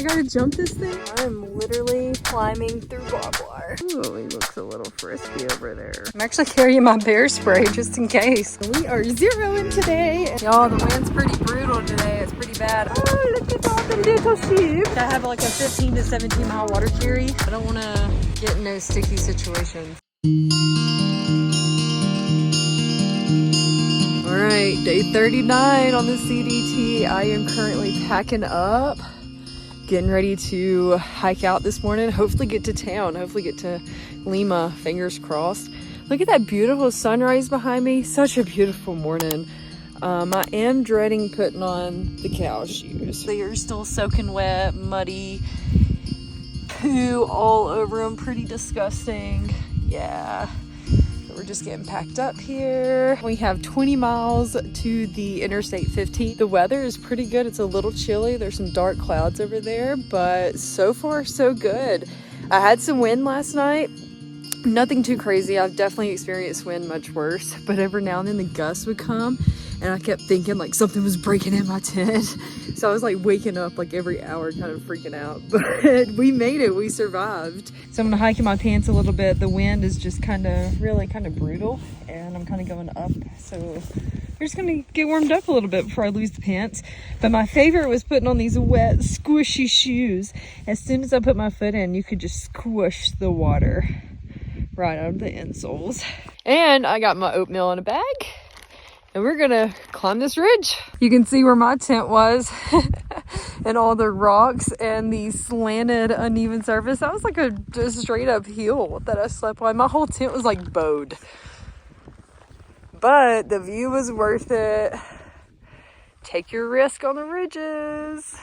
I gotta jump this thing. I'm literally climbing through barbed wire. Ooh, he looks a little frisky over there. I'm actually carrying my bear spray just in case. We are zeroing today. Y'all, the wind's pretty brutal today. It's pretty bad. Oh, look at all the little sheep. I have like a 15 to 17 mile water carry. I don't want to get in those sticky situations. All right, day 39 on the CDT. I am currently packing up, getting ready to hike out this morning. Hopefully get to town, hopefully get to Lima, fingers crossed. Look at that beautiful sunrise behind me. Such a beautiful morning. I am dreading putting on the cow shoes. They are still soaking wet, muddy, poo all over them, pretty disgusting. Yeah. We're just getting packed up here. We have 20 miles to the Interstate 15. The weather is pretty good. It's a little chilly. There's some dark clouds over there, but so far so good. I had some wind last night. Nothing too crazy. I've definitely experienced wind much worse, but every now and then the gusts would come and I kept thinking like something was breaking in my tent. So I was like waking up like every hour kind of freaking out, but we made it, we survived. So I'm gonna hike in my pants a little bit. The wind is just really kind of brutal and I'm kind of going up. So we're just gonna get warmed up a little bit before I lose the pants. But my favorite was putting on these wet, squishy shoes. As soon as I put my foot in, you could just squish the water right out of the insoles. And I got my oatmeal in a bag. And we're gonna climb this ridge. You can see where my tent was and all the rocks and the slanted uneven surface. That was like a just straight up hill that I slept on. My whole tent was like bowed. But the view was worth it. Take your risk on the ridges.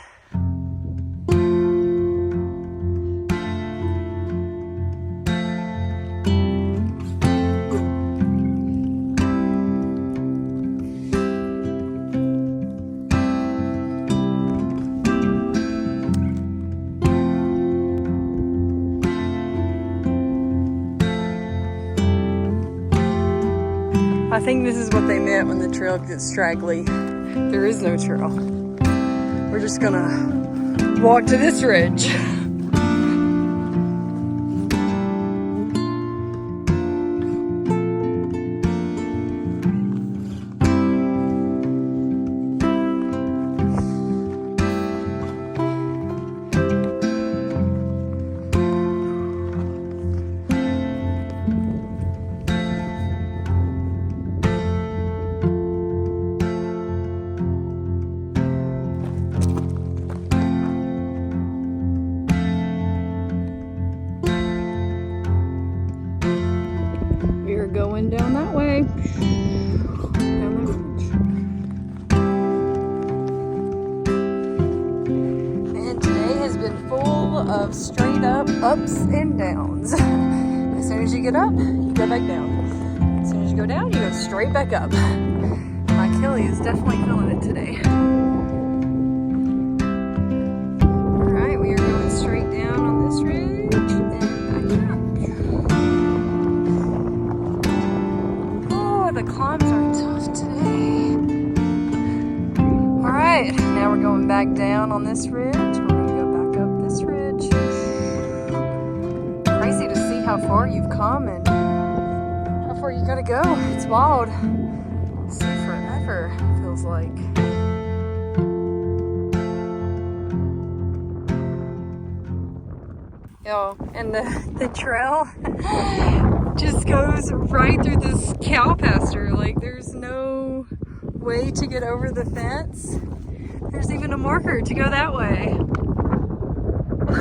I think this is what they meant when the trail gets straggly. There is no trail. We're just gonna walk to this ridge. Going down that way. Down the ridge. And today has been full of straight up ups and downs. As soon as you get up, you go back down. As soon as you go down, you go straight back up. My Achilles is definitely feeling it today. Alright, we are going straight down on this ridge and back up. The climbs are tough today. All right, now we're going back down on this ridge. We're gonna go back up this ridge. Crazy to see how far you've come and how far you gotta go. It's wild. See forever, it feels like. Yo, and the trail just goes right through this cow pasture. Like there's no way to get over the fence. There's even a marker to go that way.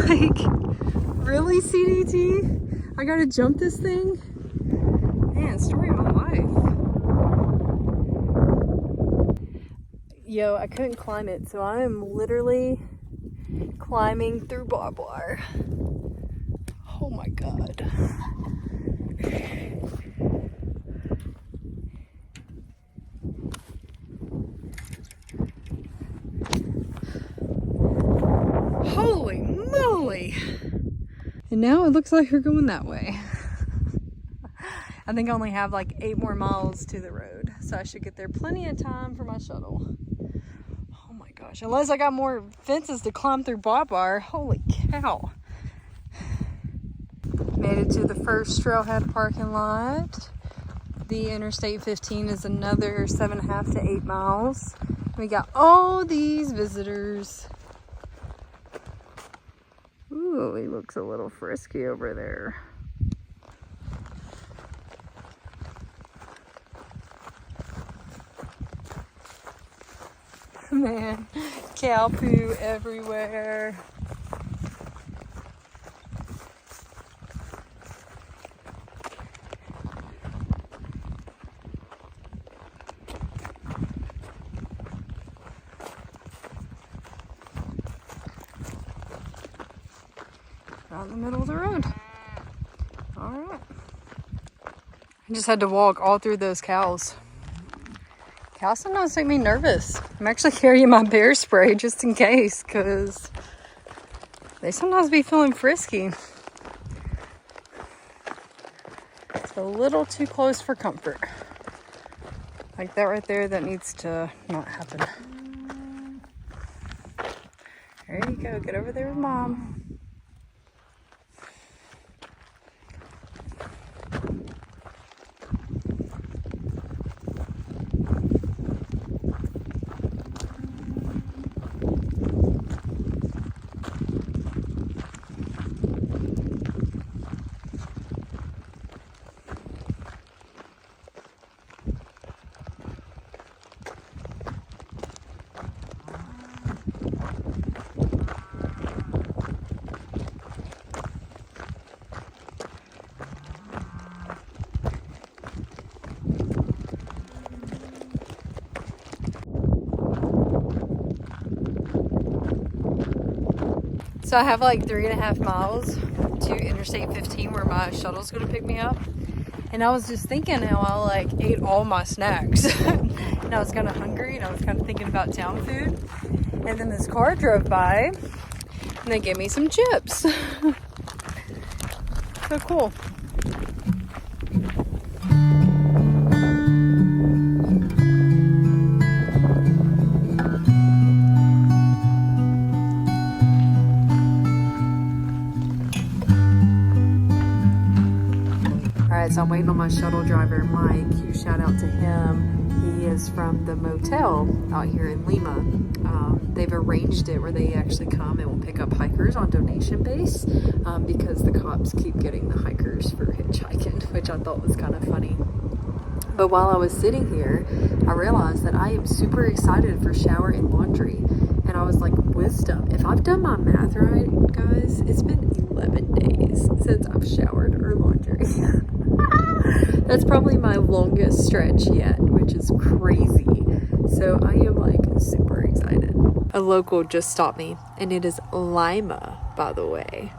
Like, really, CDT? I gotta jump this thing? Man, story of my life. Yo, I couldn't climb it, so I am literally climbing through barbed wire. Oh my God. Holy moly! And now it looks like we're going that way. I think I only have like 8 more miles to the road, so I should get there plenty of time for my shuttle. Oh my God. gosh. Unless I got more fences to climb through barbed wire. Holy cow. Made it to the first trailhead parking lot. The Interstate 15 is another 7.5 to 8 miles. We got all these visitors. Ooh, he looks a little frisky over there. Man, cow poo everywhere. Out in the middle of the road. All right. I just had to walk all through those cows. Cows sometimes make me nervous. I'm actually carrying my bear spray just in case, because they sometimes be feeling frisky. It's a little too close for comfort. Like that right there, that needs to not happen. There you go. Get over there with Mom. So I have like 3.5 miles to Interstate 15 where my shuttle's gonna pick me up. And I was just thinking how I like ate all my snacks. And I was kind of hungry and I was kind of thinking about town food. And then this car drove by and they gave me some chips. So cool. So I'm waiting on my shuttle driver, Mike. Huge shout out to him. He is from the motel out here in Lima. They've arranged it where they actually come and will pick up hikers on donation base because the cops keep getting the hikers for hitchhiking, which I thought was kind of funny. But while I was sitting here, I realized that I am super excited for shower and laundry. And I was like, wisdom. If I've done my math right, guys, it's been 11 days since I've showered or laundry. That's probably my longest stretch yet, which is crazy. So I am like super excited. A local just stopped me, and it is Lima, by the way.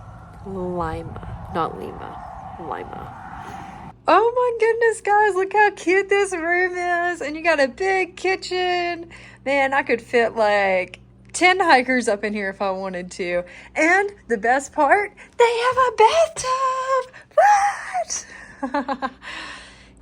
Lima, not Lima. Lima. Oh my goodness, guys, look how cute this room is. And you got a big kitchen. Man, I could fit like 10 hikers up in here if I wanted to. And the best part, they have a bathtub. What?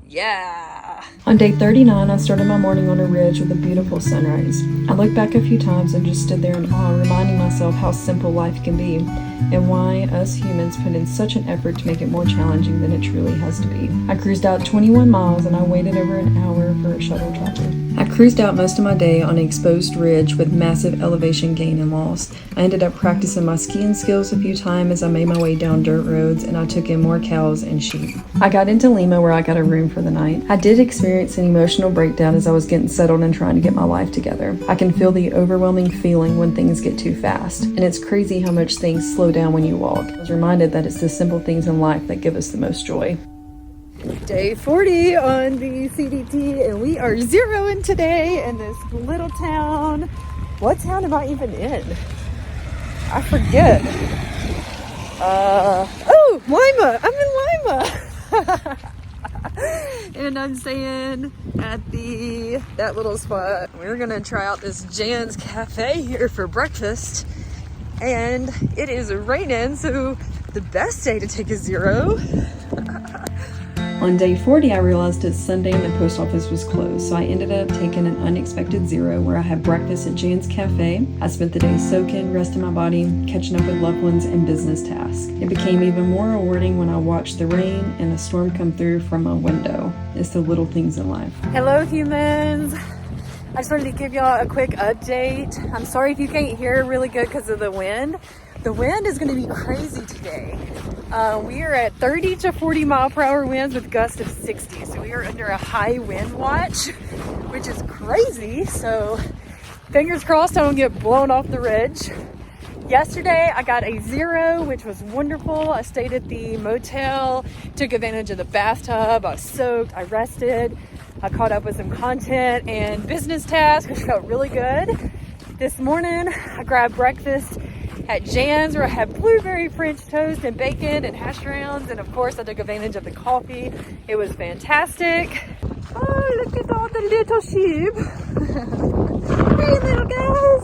Yeah. On day 39, I started my morning on a ridge with a beautiful sunrise. I looked back a few times and just stood there in awe, reminding myself how simple life can be and why us humans put in such an effort to make it more challenging than it truly has to be. I cruised out 21 miles and I waited over an hour for a shuttle driver. I cruised out most of my day on an exposed ridge with massive elevation gain and loss. I ended up practicing my skiing skills a few times as I made my way down dirt roads, and I took in more cows and sheep. I got into Lima where I got a room for the night. I did experience an emotional breakdown as I was getting settled and trying to get my life together. I can feel the overwhelming feeling when things get too fast, and it's crazy how much things slow down when you walk. I was reminded that it's the simple things in life that give us the most joy. Day 40 on the CDT, and we are zeroing today in this little town. What town am I even in? I forget. Oh, Lima. I'm in Lima. And I'm staying at that little spot. We're gonna try out this Jan's Cafe here for breakfast. And it is raining, so the best day to take a zero. On day 40, I realized it's Sunday and the post office was closed, so I ended up taking an unexpected zero where I had breakfast at Jan's Cafe. I spent the day soaking, resting my body, catching up with loved ones, and business tasks. It became even more rewarding when I watched the rain and a storm come through from my window. It's the little things in life. Hello, humans. I just wanted to give y'all a quick update. I'm sorry if you can't hear really good because of the wind. The wind is going to be crazy today. We are at 30 to 40 mile per hour winds with gusts of 60. So we are under a high wind watch, which is crazy. So fingers crossed I don't get blown off the ridge. Yesterday I got a 0, which was wonderful. I stayed at the motel, took advantage of the bathtub. I was soaked, I rested. I caught up with some content and business tasks, which felt really good. This morning I grabbed breakfast at Jan's where I had blueberry French toast and bacon and hash browns, and of course I took advantage of the coffee. It was fantastic. Oh, look at all the little sheep. Hey little guys,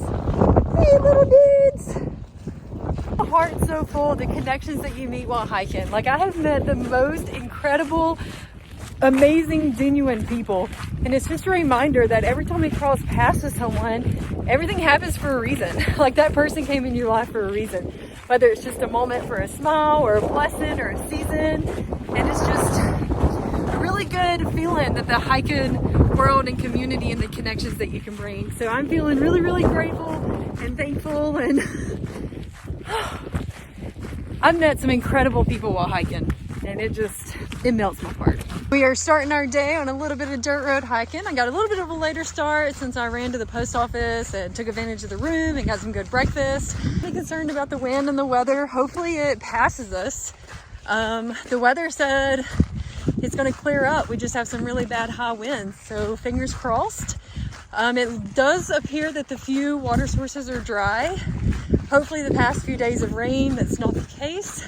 hey little dudes. My heart's so full, the connections that you meet while hiking. Like, I have met the most incredible, amazing, genuine people, and it's just a reminder that every time we cross paths with someone, everything happens for a reason. Like, that person came in your life for a reason, whether it's just a moment for a smile or a blessing or a season. And it's just a really good feeling that the hiking world and community and the connections that you can bring. So I'm feeling really, really grateful and thankful, and I've met some incredible people while hiking, and it melts my heart. We are starting our day on a little bit of dirt road hiking. I got a little bit of a later start since I ran to the post office and took advantage of the room and got some good breakfast. I'm concerned about the wind and the weather. Hopefully it passes us. The weather said it's going to clear up. We just have some really bad high winds, so fingers crossed. It does appear that the few water sources are dry. Hopefully the past few days of rain, that's not the case.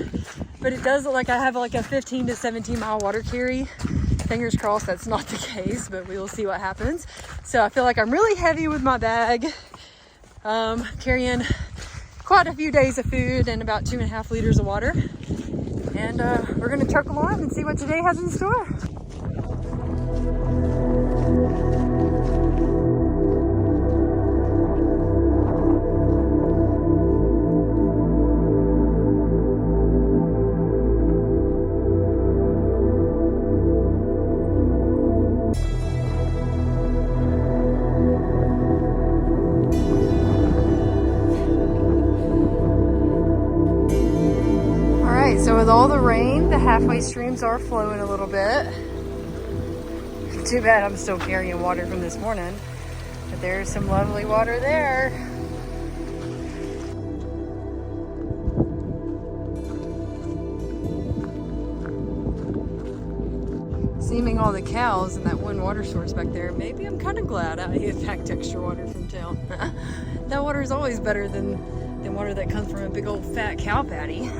But it does look like I have like a 15 to 17 mile water carry. Fingers crossed that's not the case, but we will see what happens. So I feel like I'm really heavy with my bag, carrying quite a few days of food and about 2.5 liters of water. And we're gonna truck along and see what today has in store. So with all the rain, the halfway streams are flowing a little bit. Too bad I'm still carrying water from this morning, but there's some lovely water there. Seeming all the cows and that one water source back there, maybe I'm kind of glad I packed extra water from town. That water is always better than water that comes from a big old fat cow patty.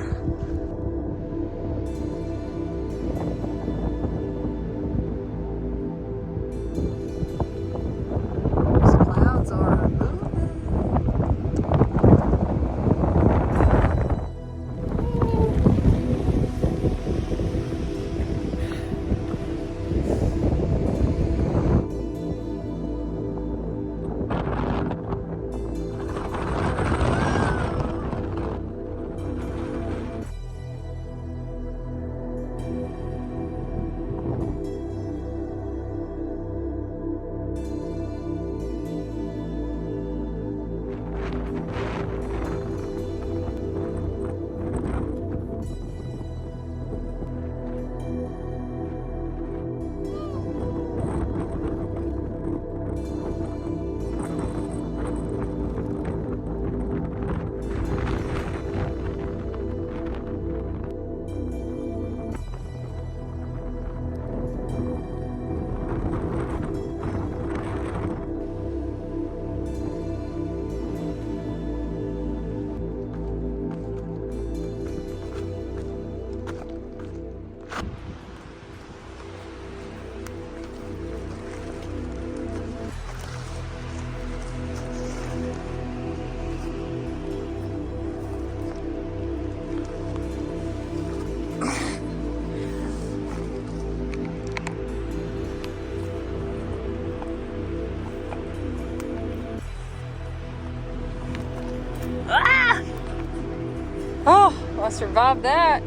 Oh, I survived that.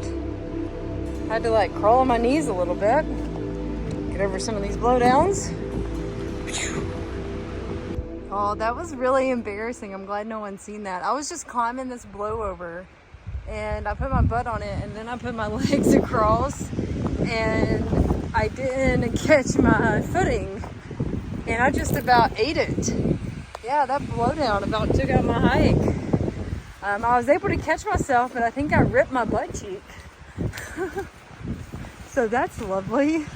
Had to like crawl on my knees a little bit. Get over some of these blowdowns. Oh, that was really embarrassing. I'm glad no one's seen that. I was just climbing this blowover and I put my butt on it and then I put my legs across and I didn't catch my footing and I just about ate it. Yeah, that blowdown about took out my hike. I was able to catch myself, but I think I ripped my butt cheek. So that's lovely.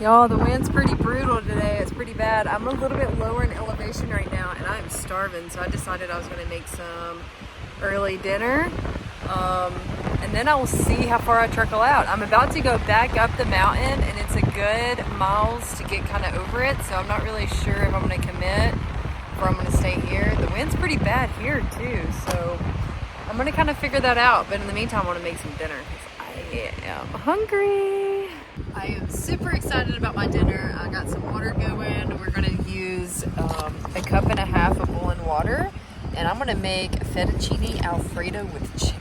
Y'all, the wind's pretty brutal today. It's pretty bad. I'm a little bit lower in elevation right now and I'm starving, so I decided I was gonna make some early dinner. And then I will see how far I trickle out. I'm about to go back up the mountain and it's a good miles to get kind of over it, so I'm not really sure if I'm gonna commit or I'm gonna stay here. The wind's pretty bad here too, so I'm gonna kind of figure that out. But in the meantime, I wanna make some dinner because I am hungry. I am super excited about my dinner. I got some water going. We're gonna use a cup and a half of boiling water, and I'm gonna make fettuccine alfredo with chicken.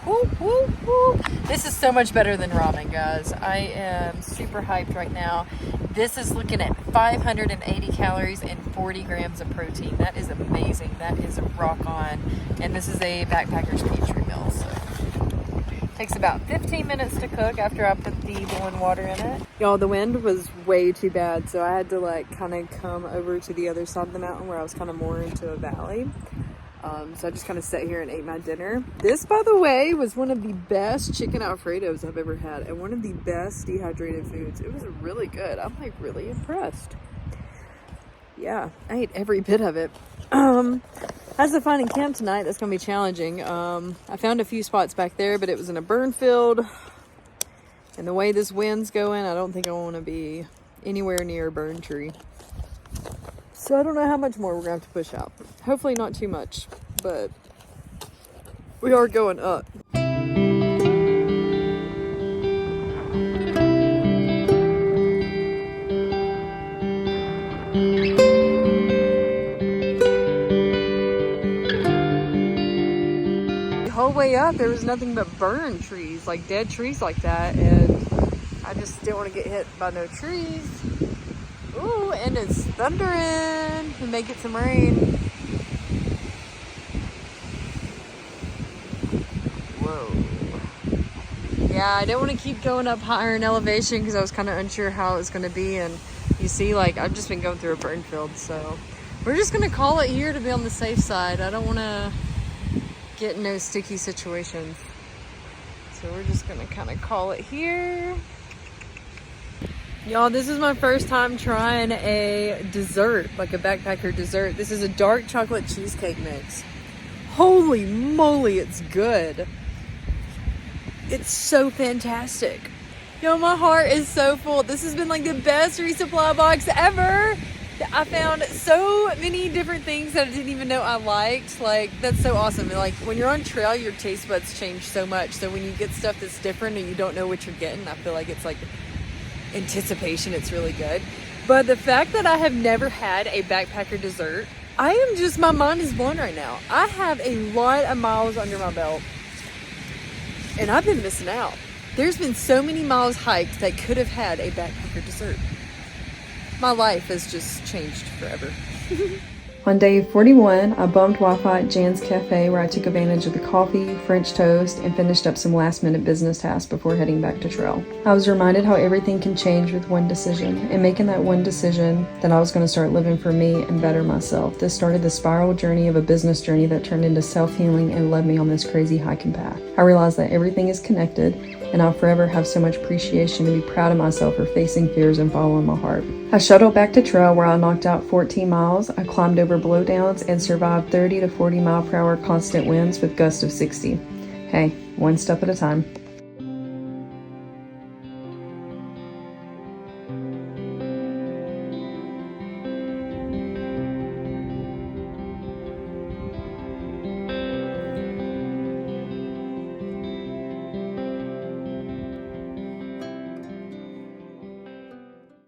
Woo, woo, woo. This is so much better than ramen, guys. I am super hyped right now. This is looking at 580 calories and 40 grams of protein. That is amazing. That is a rock on. And this is a backpacker's pantry meal, so takes about 15 minutes to cook after I put the boiling water in it. Y'all, the wind was way too bad, so I had to like kind of come over to the other side of the mountain where I was kind of more into a valley. So I just kind of sat here and ate my dinner. This, by the way, was one of the best chicken Alfredos I've ever had and one of the best dehydrated foods. It was really good. I'm like really impressed. Yeah, I ate every bit of it. As of finding camp tonight, that's gonna be challenging. I found a few spots back there, but it was in a burn field. And the way this wind's going, I don't think I want to be anywhere near a burn tree. So I don't know how much more we're gonna have to push out. Hopefully not too much, but we are going up. The whole way up, there was nothing but burn trees, like dead trees like that, and I just didn't want to get hit by no trees. Ooh, and it's thundering. We may get some rain. Whoa. Yeah, I didn't want to keep going up higher in elevation because I was kind of unsure how it was going to be. And you see, like, I've just been going through a burn field. So we're just going to call it here to be on the safe side. I don't want to get in no sticky situations. So we're just going to kind of call it here. Y'all, this is my first time trying a dessert, like a backpacker dessert. This is a dark chocolate cheesecake mix. Holy moly, it's good. It's so fantastic. Yo, my heart is so full. This has been like the best resupply box ever. I found so many different things that I didn't even know I liked. Like, that's so awesome. And like, when you're on trail, your taste buds change so much. So when you get stuff that's different and you don't know what you're getting, I feel like it's like anticipation. It's really good. But the fact that I have never had a backpacker dessert, I am just, my mind is blown right now. I have a lot of miles under my belt and I've been missing out. There's been so many miles hiked that could have had a backpacker dessert. My life has just changed forever. On day 41, I bumped Wi-Fi at Jan's Cafe where I took advantage of the coffee, French toast, and finished up some last-minute business tasks before heading back to Treyl. I was reminded how everything can change with one decision, and making that one decision that I was going to start living for me and better myself. This started the spiral journey of a business journey that turned into self-healing and led me on this crazy hiking path. I realized that everything is connected, and I'll forever have so much appreciation to be proud of myself for facing fears and following my heart. I shuttled back to Treyl where I knocked out 14 miles. I climbed over blowdowns and survived 30 to 40 mile per hour constant winds with gusts of 60. Hey, one step at a time.